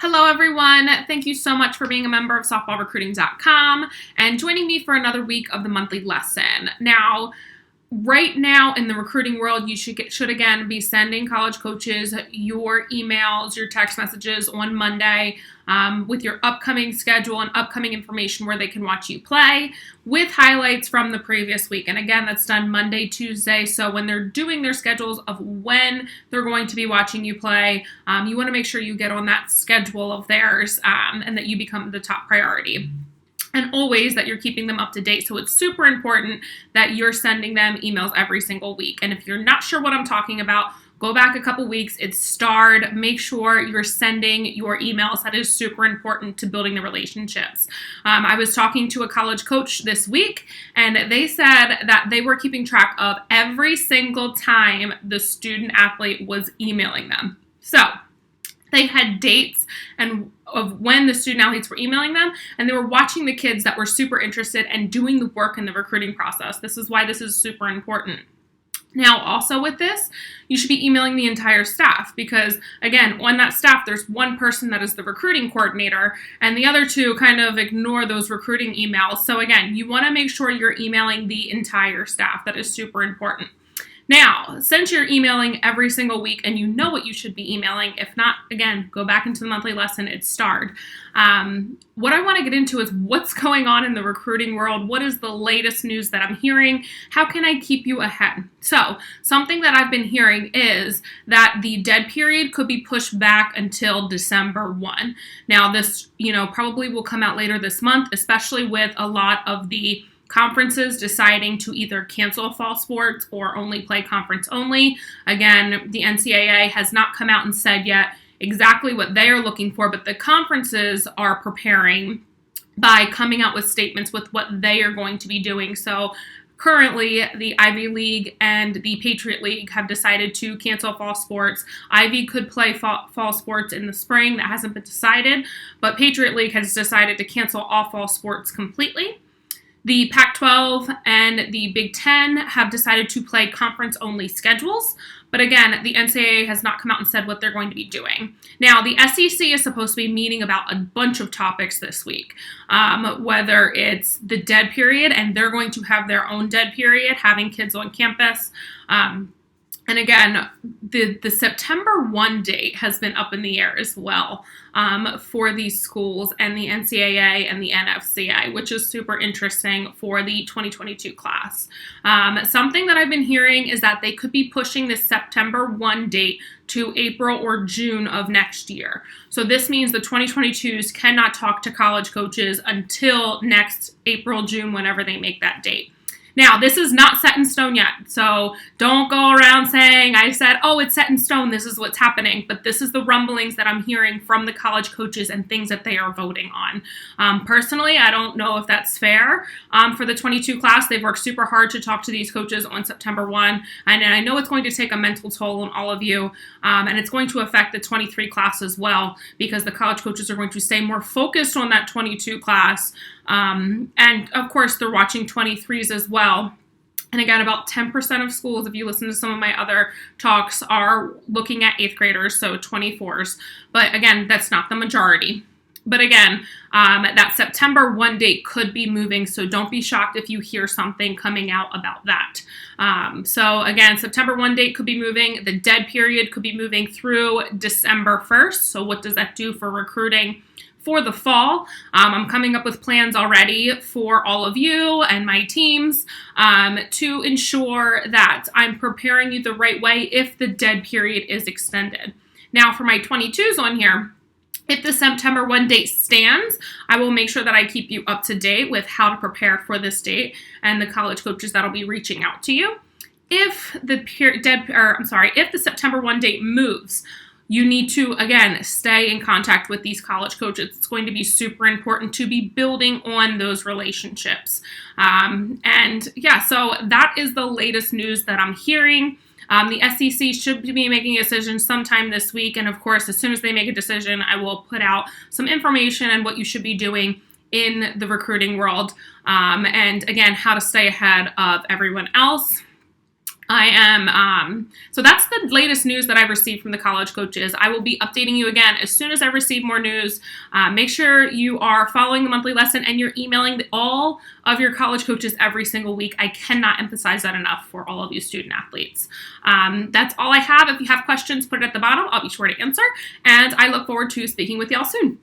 Hello, everyone. Thank you so much for being a member of softballrecruiting.com and joining me for another week of the monthly lesson. Now, right now in the recruiting world, you should again be sending college coaches your emails, your text messages on Monday with your upcoming schedule and upcoming information where they can watch you play with highlights from the previous week. And again, that's done Monday, Tuesday. So when they're doing their schedules of when they're going to be watching you play, you want to make sure you get on that schedule of theirs and that you become the top priority. And always that you're keeping them up to date. So it's super important that you're sending them emails every single week. And if you're not sure what I'm talking about, go back a couple weeks. It's starred. Make sure you're sending your emails. That is super important to building the relationships. I was talking to a college coach this week, and they said that they were keeping track of every single time the student athlete was emailing them. So they had dates and of when the student athletes were emailing them, and they were watching the kids that were super interested and doing the work in the recruiting process. This is why this is super important. Now, also with this, you should be emailing the entire staff because, again, on that staff, there's one person that is the recruiting coordinator, and the other two kind of ignore those recruiting emails. So, again, you want to make sure you're emailing the entire staff. That is super important. Now, since you're emailing every single week and you know what you should be emailing, if not, again, go back into the monthly lesson, it's starred. What I want to get into is what's going on in the recruiting world. What is the latest news that I'm hearing? How can I keep you ahead? So, something that I've been hearing is that the dead period could be pushed back until December 1. Now, this, probably will come out later this month, especially with a lot of the conferences deciding to either cancel fall sports or only play conference only. Again, the NCAA has not come out and said yet exactly what they are looking for, but the conferences are preparing by coming out with statements with what they are going to be doing. So currently, the Ivy League and the Patriot League have decided to cancel fall sports. Ivy could play fall sports in the spring. That hasn't been decided, but Patriot League has decided to cancel all fall sports completely. The Pac-12 and the Big Ten have decided to play conference-only schedules. But again, the NCAA has not come out and said what they're going to be doing. Now, the SEC is supposed to be meeting about a bunch of topics this week, whether it's the dead period, and they're going to have their own dead period, having kids on campus. And again, the September 1 date has been up in the air as well for these schools and the NCAA and the NFCA, which is super interesting for the 2022 class. Something that I've been hearing is that they could be pushing the September 1 date to April or June of next year. So this means the 2022s cannot talk to college coaches until next April, June, whenever they make that date. Now, this is not set in stone yet, so don't go around saying, I said, oh, it's set in stone, this is what's happening, but this is the rumblings that I'm hearing from the college coaches and things that they are voting on. Personally, I don't know if that's fair for the 22 class. They've worked super hard to talk to these coaches on September 1, and I know it's going to take a mental toll on all of you, and it's going to affect the 23 class as well, because the college coaches are going to stay more focused on that 22 class. And of course, they're watching 23s as well. And again, about 10% of schools, if you listen to some of my other talks, are looking at 8th graders, so 24s. But again, that's not the majority. But again, that September 1 date could be moving, so don't be shocked if you hear something coming out about that. So again, September 1 date could be moving. The dead period could be moving through December 1st. So what does that do for recruiting for the fall? I'm coming up with plans already for all of you and my teams to ensure that I'm preparing you the right way if the dead period is extended. Now, for my 22s on here, if the September 1 date stands, I will make sure that I keep you up to date with how to prepare for this date and the college coaches that'll be reaching out to you. If the September 1 date moves, you need to, again, stay in contact with these college coaches. It's going to be super important to be building on those relationships. So that is the latest news that I'm hearing. The SEC should be making a decision sometime this week. And of course, as soon as they make a decision, I will put out some information on what you should be doing in the recruiting world. And again, how to stay ahead of everyone else. So that's the latest news that I've received from the college coaches. I will be updating you again as soon as I receive more news. Make sure you are following the monthly lesson and you're emailing all of your college coaches every single week. I cannot emphasize that enough for all of you student athletes. That's all I have. If you have questions, put it at the bottom. I'll be sure to answer. And I look forward to speaking with y'all soon.